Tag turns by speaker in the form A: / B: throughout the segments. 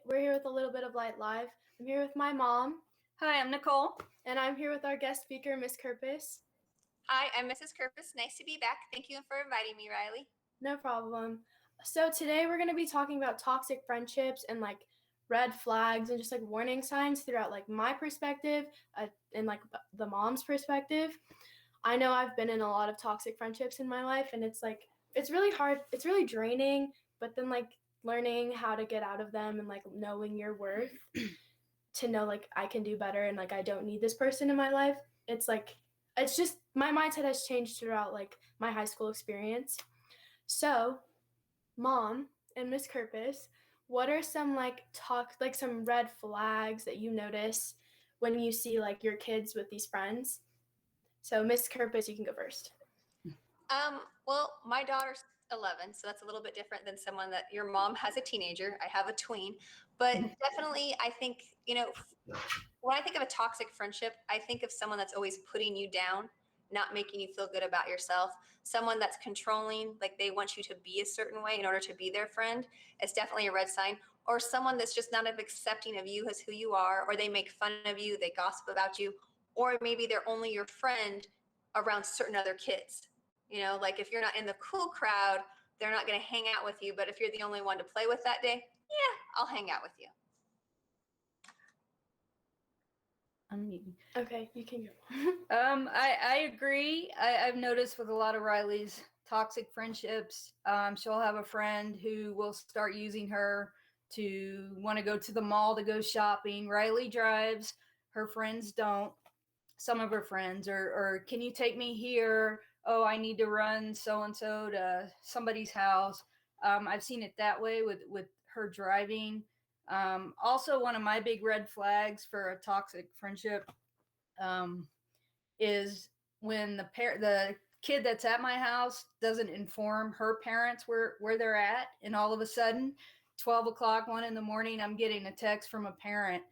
A: we're here with a little bit of Light Live. I'm here with my mom.
B: Hi, I'm Nicole.
A: And I'm here with our guest speaker, Miss Kirpes.
C: Hi, I'm Mrs. Kirpes. Nice to be back. Thank you for inviting me, Riley.
A: No problem. So today we're going to be talking about toxic friendships and like red flags and just like warning signs throughout like my perspective and like the mom's perspective. I know I've been in a lot of toxic friendships in my life, and it's really hard. It's really draining, but then like learning how to get out of them and like knowing your worth to know like I can do better and like I don't need this person in my life. It's just my mindset has changed throughout like my high school experience. So, Mom and Miss Kirpes, what are some some red flags that you notice when you see like your kids with these friends? So, Miss Kirpes, you can go first.
C: Well, my daughter's 11, so that's a little bit different than someone that your mom has a teenager. I have a tween, but definitely I think, when I think of a toxic friendship, I think of someone that's always putting you down, not making you feel good about yourself. Someone that's controlling, like they want you to be a certain way in order to be their friend. It's definitely a red sign. Or someone that's just not accepting of you as who you are, or they make fun of you, they gossip about you, or maybe they're only your friend around certain other kids. Like if you're not in the cool crowd, they're not going to hang out with you. But if you're the only one to play with that day, yeah, I'll hang out with you.
A: Okay, you can go.
B: I agree. I've noticed with a lot of Riley's toxic friendships, she'll have a friend who will start using her to want to go to the mall to go shopping. Riley drives, her friends don't. Some of her friends, or can you take me here? Oh, I need to run so-and-so to somebody's house. I've seen it that way with her driving. Also, one of my big red flags for a toxic friendship is when the kid that's at my house doesn't inform her parents where they're at, and all of a sudden, 12 o'clock, 1 a.m, I'm getting a text from a parent.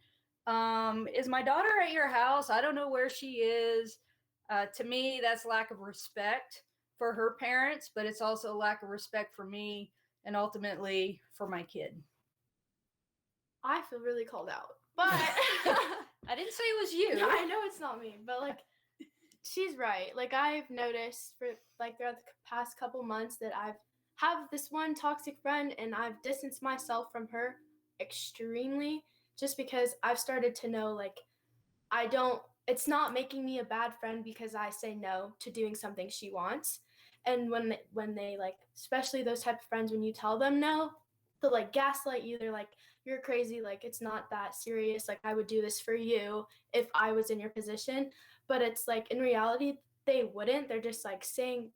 B: Is my daughter at your house? I don't know where she is. To me, that's lack of respect for her parents, but it's also a lack of respect for me and ultimately for my kid.
A: I feel really called out, but
B: I didn't say it was you.
A: No, I know it's not me, but like she's right. Like I've noticed for like throughout the past couple months that I've have this one toxic friend, and I've distanced myself from her extremely just because I've started to know like it's not making me a bad friend because I say no to doing something she wants. And when they like, especially those type of friends, when you tell them no, they'll like gaslight you. They're like, you're crazy. Like, it's not that serious. Like, I would do this for you if I was in your position. But it's like, in reality, they wouldn't. They're just like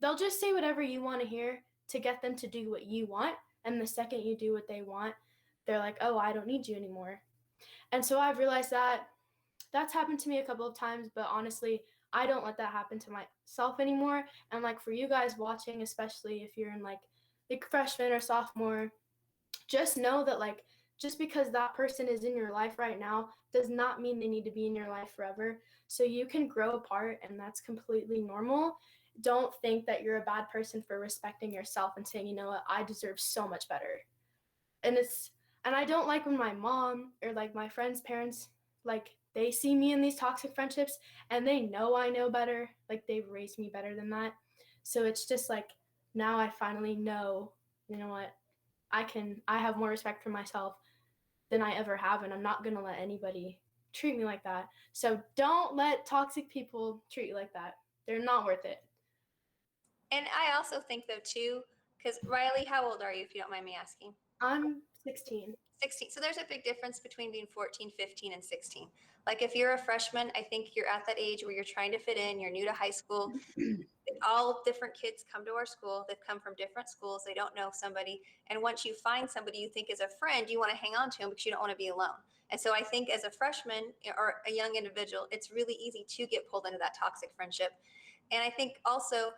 A: they'll just say whatever you want to hear to get them to do what you want. And the second you do what they want, they're like, oh, I don't need you anymore. And so I've realized that that's happened to me a couple of times, but honestly, I don't let that happen to myself anymore. And like for you guys watching, especially if you're in like freshman or sophomore, just know that like just because that person is in your life right now does not mean they need to be in your life forever. So you can grow apart, and that's completely normal. Don't think that you're a bad person for respecting yourself and saying, you know what, I deserve so much better. And I don't like when my mom or like my friends' parents, like they see me in these toxic friendships and they know I know better. Like they've raised me better than that. So it's just like now I finally know, you know what, I have more respect for myself than I ever have, and I'm not going to let anybody treat me like that. So don't let toxic people treat you like that. They're not worth it.
C: And I also think though too, because Riley, how old are you if you don't mind me asking?
A: I'm 16.
C: 16. So there's a big difference between being 14, 15, and 16. Like if you're a freshman, I think you're at that age where you're trying to fit in, you're new to high school. All different kids come to our school. They've come from different schools. They don't know somebody. And once you find somebody you think is a friend, you want to hang on to them because you don't want to be alone. And so I think as a freshman or a young individual, it's really easy to get pulled into that toxic friendship. And I think also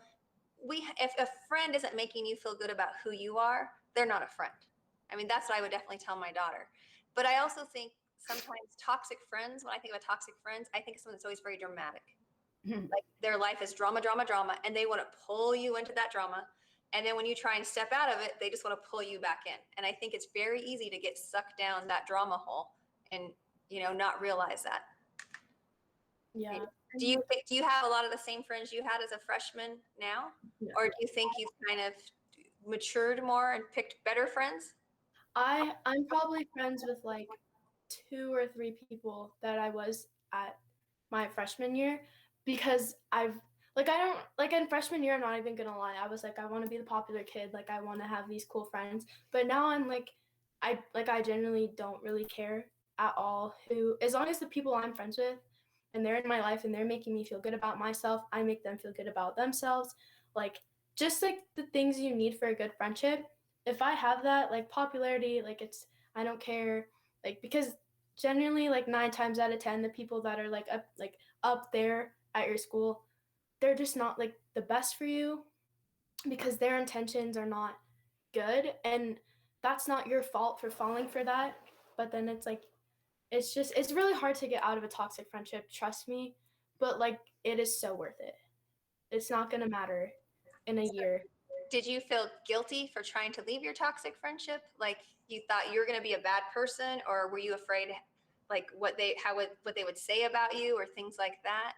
C: if a friend isn't making you feel good about who you are, they're not a friend. I mean, that's what I would definitely tell my daughter. But I also think sometimes toxic friends, when I think about toxic friends, I think of someone that's always very dramatic. Like their life is drama, drama, drama, and they want to pull you into that drama. And then when you try and step out of it, they just want to pull you back in. And I think it's very easy to get sucked down that drama hole and, not realize that.
A: Yeah.
C: Do you have a lot of the same friends you had as a freshman now?
A: No.
C: Or do you think you've kind of matured more and picked better friends?
A: I'm probably friends with like 2 or 3 people that I was at my freshman year, because I don't like in freshman year, I'm not even gonna lie, I was like, I want to be the popular kid, like I want to have these cool friends. But now I'm like, I genuinely don't really care at all who, as long as the people I'm friends with and they're in my life and they're making me feel good about myself, I make them feel good about themselves. Like, just like the things you need for a good friendship. If I have that, like popularity, like I don't care, like, because generally like 9 times out of 10, the people that are like up there at your school, they're just not like the best for you, because their intentions are not good, and that's not your fault for falling for that. But then it's like, it's really hard to get out of a toxic friendship, trust me, but like it is so worth it. It's not going to matter in a year.
C: Did you feel guilty for trying to leave your toxic friendship? Like you thought you were going to be a bad person, or were you afraid like what they would say about you or things like that?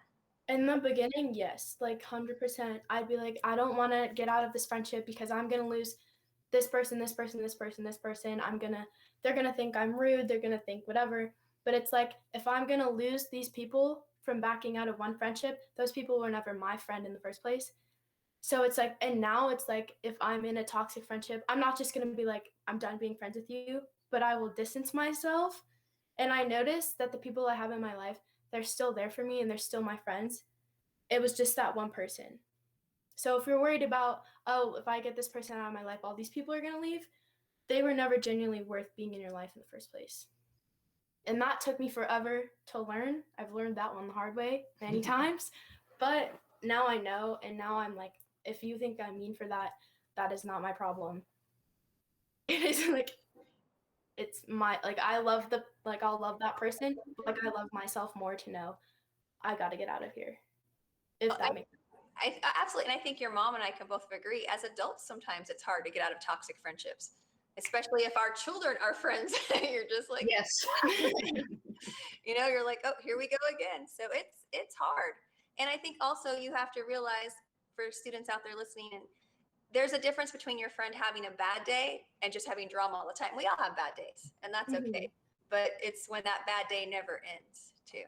A: In the beginning, yes, like 100%. I'd be like, I don't want to get out of this friendship because I'm going to lose this person, this person, this person, this person. They're going to think I'm rude. They're going to think whatever. But it's like, if I'm going to lose these people from backing out of one friendship, those people were never my friend in the first place. So it's like, and now it's like, if I'm in a toxic friendship, I'm not just going to be like, I'm done being friends with you, but I will distance myself. And I notice that the people I have in my life, they're still there for me and they're still my friends. It was just that one person. So if you're worried about, oh, if I get this person out of my life, all these people are going to leave, they were never genuinely worth being in your life in the first place. And that took me forever to learn. I've learned that one the hard way many times. But now I know, and now I'm like, if you think I'm mean for that, that is not my problem. It is like, it's my, like, I'll love that person, but like I love myself more to know I got to get out of here. If that makes sense.
C: I absolutely, and I think your mom and I can both agree. As adults, sometimes it's hard to get out of toxic friendships, especially if our children are friends. You're just like,
B: Yes.
C: You're like, oh, here we go again. So it's hard, and I think also you have to realize, for students out there listening, and there's a difference between your friend having a bad day and just having drama all the time. We all have bad days, and that's okay. But it's when that bad day never ends, too.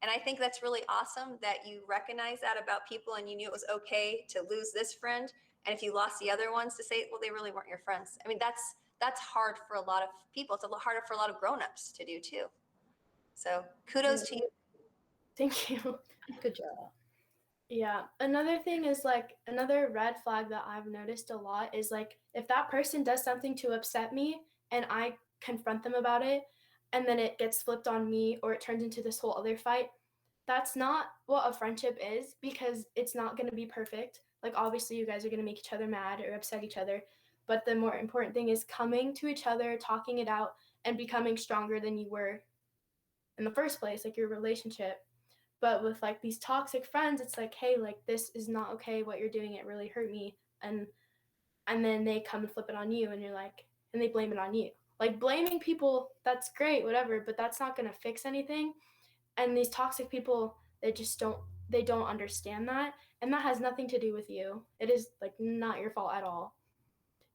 C: And I think that's really awesome that you recognize that about people, and you knew it was okay to lose this friend. And if you lost the other ones, to say, well, they really weren't your friends. I mean, that's hard for a lot of people. It's a lot harder for a lot of grown-ups to do too. So kudos to you.
A: Thank you.
B: Good job.
A: Yeah. Another thing is like, another red flag that I've noticed a lot is like, if that person does something to upset me and I confront them about it, and then it gets flipped on me or it turns into this whole other fight, that's not what a friendship is, because it's not going to be perfect. Like, obviously you guys are going to make each other mad or upset each other, but the more important thing is coming to each other, talking it out, and becoming stronger than you were in the first place, like your relationship. But with like these toxic friends, it's like, hey, like this is not okay, what you're doing, it really hurt me. And then they come and flip it on you, and you're like, and they blame it on you. Like, blaming people, that's great, whatever, but that's not going to fix anything. And these toxic people, they don't understand that, and that has nothing to do with you. It is like not your fault at all.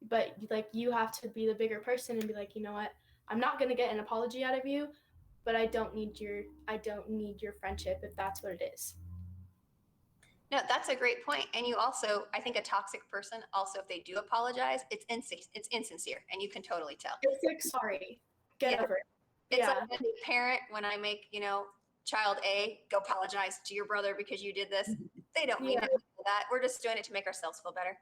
A: But like, you have to be the bigger person and be like, you know what, I'm not going to get an apology out of you, but I don't need your friendship if that's what it is.
C: No, that's a great point. And you also, I think a toxic person also, if they do apologize, it's insincere, and you can totally tell.
A: It's like, sorry, get over it.
C: It's like a parent, when I make, child A go apologize to your brother because you did this. They don't mean that. We're just doing it to make ourselves feel better.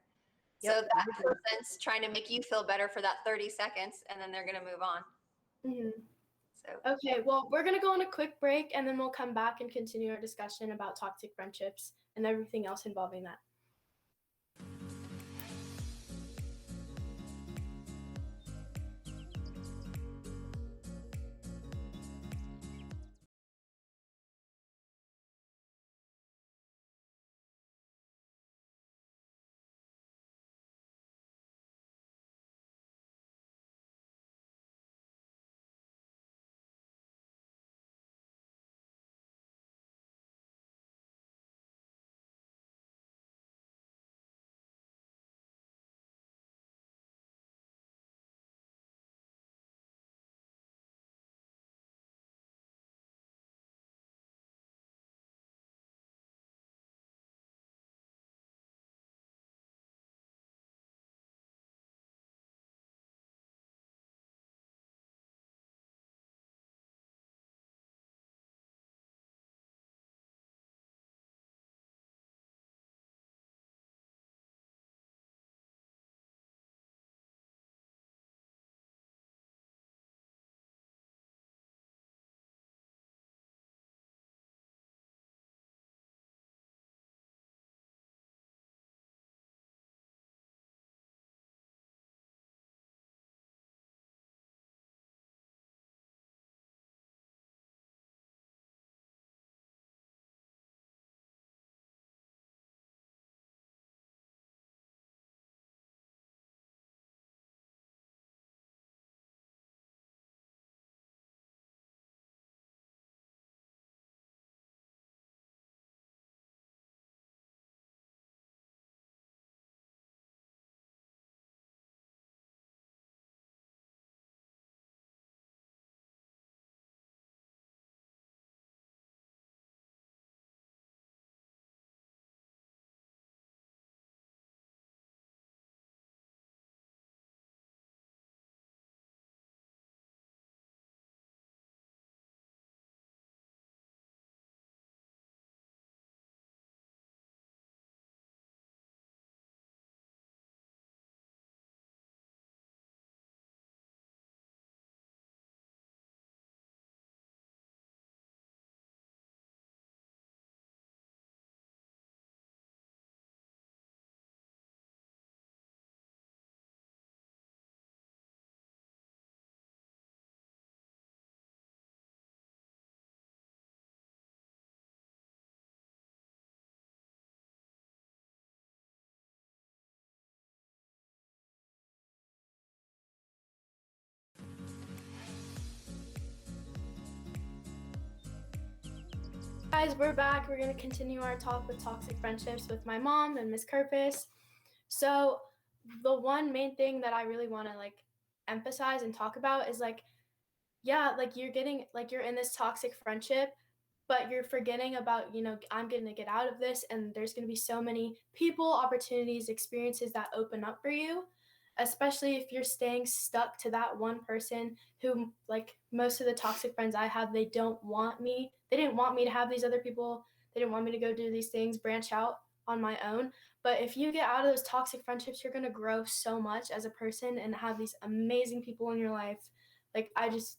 C: Yep. So that person's trying to make you feel better for that 30 seconds, and then they're going to move on.
A: Mm-hmm. So. Okay, well, we're going to go on a quick break, and then we'll come back and continue our discussion about toxic friendships and everything else involving that. Guys, we're back. We're going to continue our talk with toxic friendships with my mom and Miss Kirpes. So, the one main thing that I really want to like emphasize and talk about is like, yeah, like you're in this toxic friendship, but you're forgetting about, I'm going to get out of this, and there's going to be so many people, opportunities, experiences that open up for you, especially if you're staying stuck to that one person who, like most of the toxic friends I have, they didn't want me to have these other people. They didn't want me to go do these things, branch out on my own. But if you get out of those toxic friendships, you're going to grow so much as a person and have these amazing people in your life. Like I just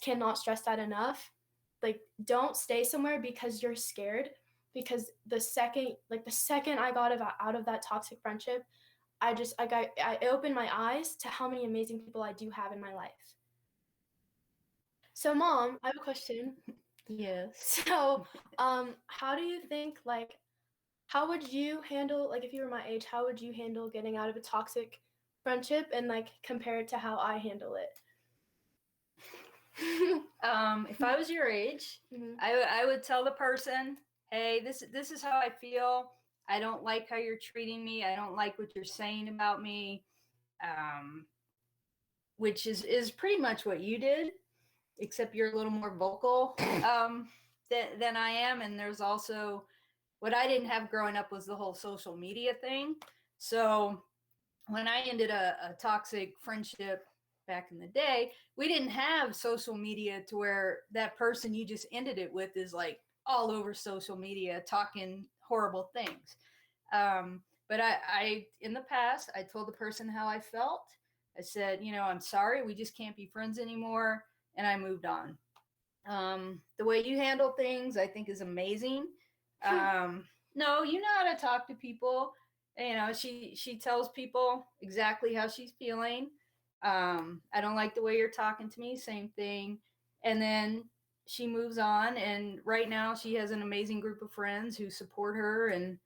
A: cannot stress that enough. Like, don't stay somewhere because you're scared, because the second I got out of that toxic friendship, I opened my eyes to how many amazing people I do have in my life. So, Mom, I have a question.
B: Yes.
A: So, how do you think, like, how would you handle, like, if you were my age, how would you handle getting out of a toxic friendship, and like compare it to how I handle it?
B: If I was your age,
A: Mhm.
B: I would tell the person, hey, this is how I feel. I don't like how you're treating me. I don't like what you're saying about me. Which is pretty much what you did, except you're a little more vocal than I am. And there's also what I didn't have growing up was the whole social media thing. So when I ended a toxic friendship back in the day, we didn't have social media to where that person you just ended it with is like all over social media talking horrible things. But I, in the past, I told the person how I felt. I said, I'm sorry, we just can't be friends anymore. And I moved on. The way you handle things, I think, is amazing. No, you know how to talk to people. She tells people exactly how she's feeling. I don't like the way you're talking to me. Same thing. And then she moves on, and right now she has an amazing group of friends who support her, and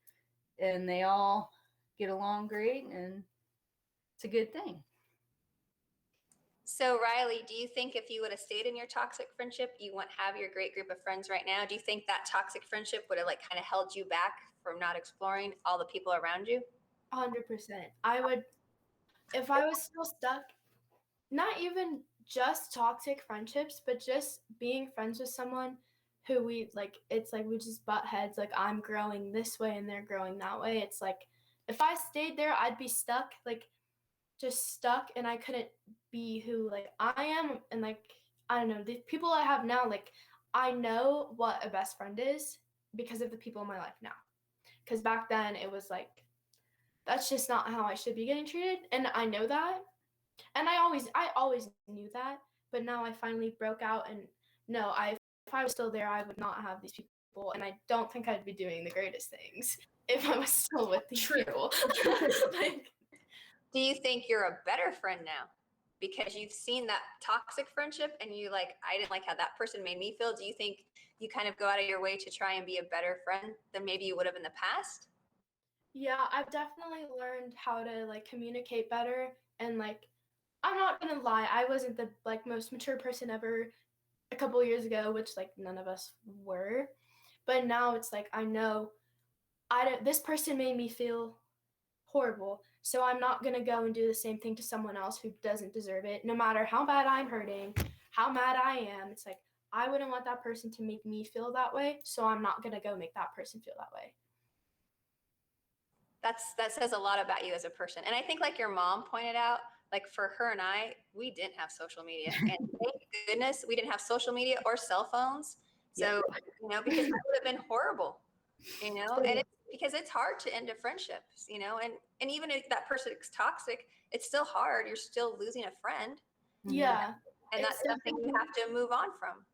B: they all get along great, and it's a good thing.
C: So, Riley, do you think if you would have stayed in your toxic friendship, you wouldn't have your great group of friends right now? Do you think that toxic friendship would have like kind of held you back from not exploring all the people around you?
A: 100%. I would, if I was still stuck, not even just toxic friendships, but just being friends with someone who we like, it's like we just butt heads, like I'm growing this way and they're growing that way. It's like if I stayed there, I'd be stuck, like just stuck, and I couldn't be who like I am. And like, I don't know, the people I have now, like I know what a best friend is because of the people in my life now. Because back then it was like, that's just not how I should be getting treated. And I know that. And I always knew that, but now I finally broke out, and no, if I was still there, I would not have these people, and I don't think I'd be doing the greatest things if I was still with these people. Like,
C: Do you think you're a better friend now because you've seen that toxic friendship and you like, I didn't like how that person made me feel? Do you think you kind of go out of your way to try and be a better friend than maybe you would have in the past?
A: yeah, I've definitely learned how to like communicate better, and like I'm not gonna lie, I wasn't the like most mature person ever a couple years ago, which like none of us were. But now it's like I know this person made me feel horrible. So I'm not going to go and do the same thing to someone else who doesn't deserve it, no matter how bad I'm hurting, how mad I am. It's like, I wouldn't want that person to make me feel that way. So I'm not going to go make that person feel that way.
C: That says a lot about you as a person. And I think like your mom pointed out, like for her and I, we didn't have social media. And thank goodness we didn't have social media or cell phones. So, because that would have been horrible, and it's because it's hard to end a friendship, and even if that person is toxic, it's still hard. You're still losing a friend.
A: Yeah.
C: And that's something you have to move on from.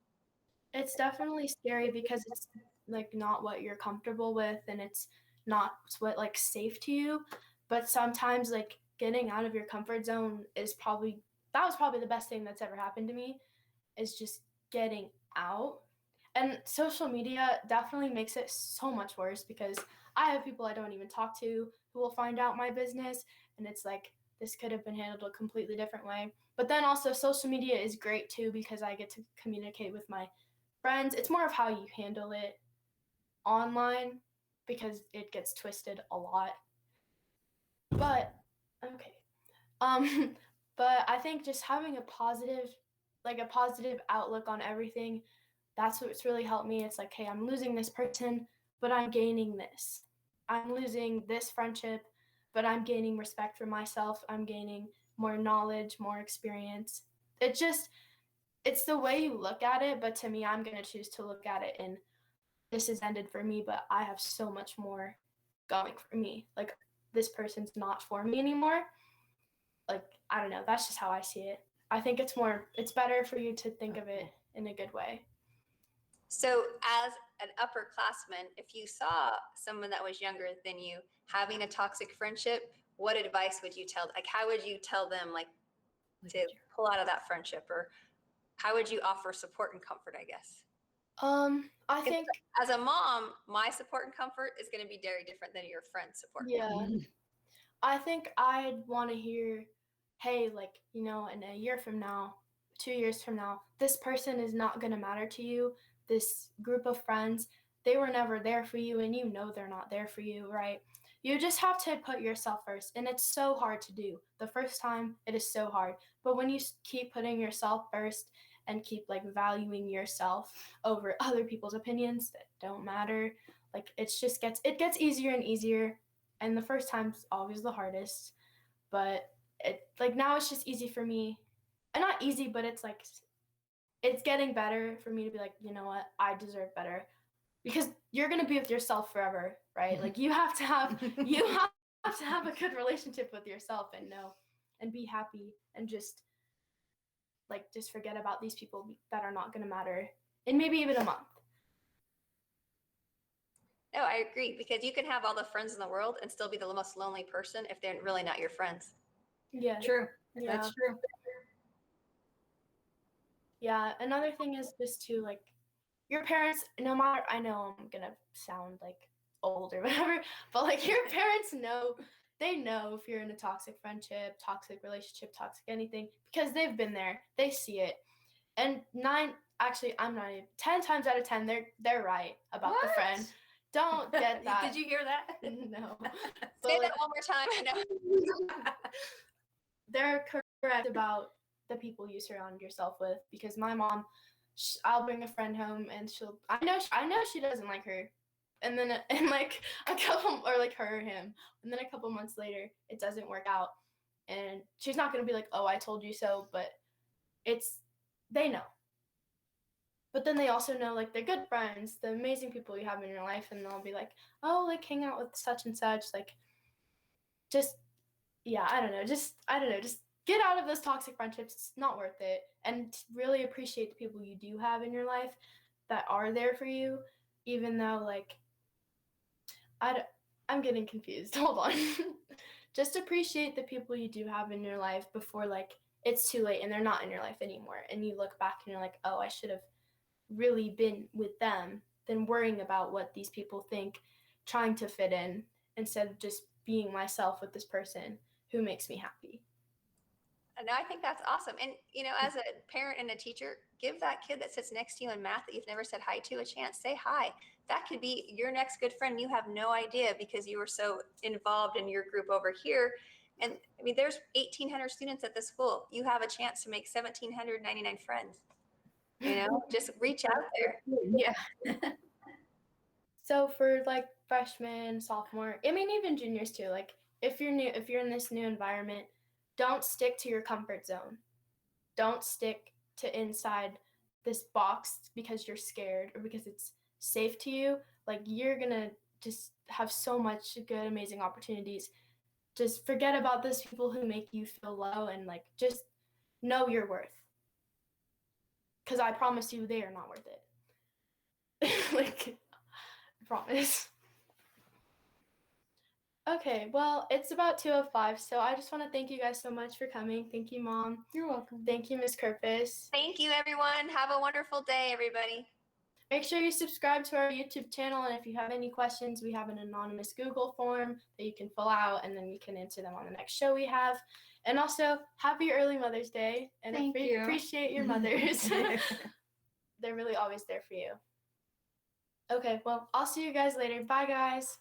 A: It's definitely scary because it's like not what you're comfortable with, and it's not what like safe to you. But sometimes like getting out of your comfort zone that was probably the best thing that's ever happened to me, is just getting out. And social media definitely makes it so much worse because I have people I don't even talk to who will find out my business, and it's like this could have been handled a completely different way. But then also social media is great too because I get to communicate with my friends. It's more of how you handle it. online because it gets twisted a lot. But okay. But I think just having a positive outlook on everything, that's what's really helped me. It's like, hey, I'm losing this person, but I'm gaining this. I'm losing this friendship, but I'm gaining respect for myself. I'm gaining more knowledge, more experience. It's the way you look at it, but to me, I'm going to choose to look at it in this has ended for me, but I have so much more going for me. Like, this person's not for me anymore. Like, I don't know, that's just how I see it. I think it's better for you to think of it in a good way.
C: So as an upperclassman, if you saw someone that was younger than you having a toxic friendship, what advice would you tell? Like, how would you tell them, like, to pull out of that friendship, or how would you offer support and comfort, I guess?
A: I think
C: as a mom, my support and comfort is going to be very different than your friend's support.
A: Yeah. I think I'd want to hear, hey, like, in a year from now, 2 years from now, this person is not going to matter to you. This group of friends, they were never there for you, and they're not there for you, right? You just have to put yourself first, and it's so hard to do. The first time, it is so hard. But when you keep putting yourself first and keep, like, valuing yourself over other people's opinions that don't matter, like, it gets easier and easier. And the first time's always the hardest, but now it's just easy for me. And not easy, but it's like, it's getting better for me to be like, you know what, I deserve better. Because you're going to be with yourself forever, right? Like, you have to have a good relationship with yourself and know and be happy and just forget about these people that are not going to matter in maybe even a month.
C: No, I agree, because you can have all the friends in the world and still be the most lonely person if they're really not your friends.
A: Yeah.
B: True.
A: Yeah.
B: That's true.
A: Yeah. Another thing is just to, like, your parents, no matter, I know I'm going to sound like old or whatever, but, like, your parents know, they know if you're in a toxic friendship, toxic relationship, toxic anything, because they've been there. They see it. And 10 times out of 10, they're right about the friend. Don't get that.
B: Did you hear that?
A: No.
C: Say that one more time. I know.
A: They're correct about the people you surround yourself with, because my mom, I'll bring a friend home and I know she doesn't like her, and then like a couple, or like her or him, and then a couple months later it doesn't work out, and she's not going to be like, oh, I told you so, but they know. But then they also know, like, they're good friends, the amazing people you have in your life, and they'll be like, oh, like, hang out with such and such, like, just get out of those toxic friendships. It's not worth it. And really appreciate the people you do have in your life that are there for you, even though, like, I'm getting confused. Hold on. Just appreciate the people you do have in your life before, like, it's too late and they're not in your life anymore. And you look back and you're like, oh, I should have really been with them than worrying about what these people think, trying to fit in instead of just being myself with this person who makes me happy.
C: And I think that's awesome. And, as a parent and a teacher, give that kid that sits next to you in math that you've never said hi to a chance. Say hi. That could be your next good friend. You have no idea because you were so involved in your group over here. And I mean, there's 1,800 students at this school. You have a chance to make 1,799 friends. Just reach out there.
B: Yeah.
A: So for, like, freshmen, sophomore, I mean, even juniors too, like, if you're in this new environment, don't stick to your comfort zone. Don't stick to inside this box because you're scared or because it's safe to you. Like, you're gonna just have so much good, amazing opportunities. Just forget about those people who make you feel low, and, like, just know your worth. Because I promise you, they are not worth it. Like, I promise. Okay, well, it's about 2:05, so I just want to thank you guys so much for coming. Thank you, Mom.
B: You're welcome.
A: Thank you, Ms. Kirpes.
C: Thank you, everyone. Have a wonderful day, everybody.
A: Make sure you subscribe to our YouTube channel, and if you have any questions, we have an anonymous Google form that you can fill out, and then we can answer them on the next show we have. And also, happy early Mother's Day, and
B: Thank you.
A: Appreciate your mothers. They're really always there for you. Okay, well, I'll see you guys later. Bye, guys.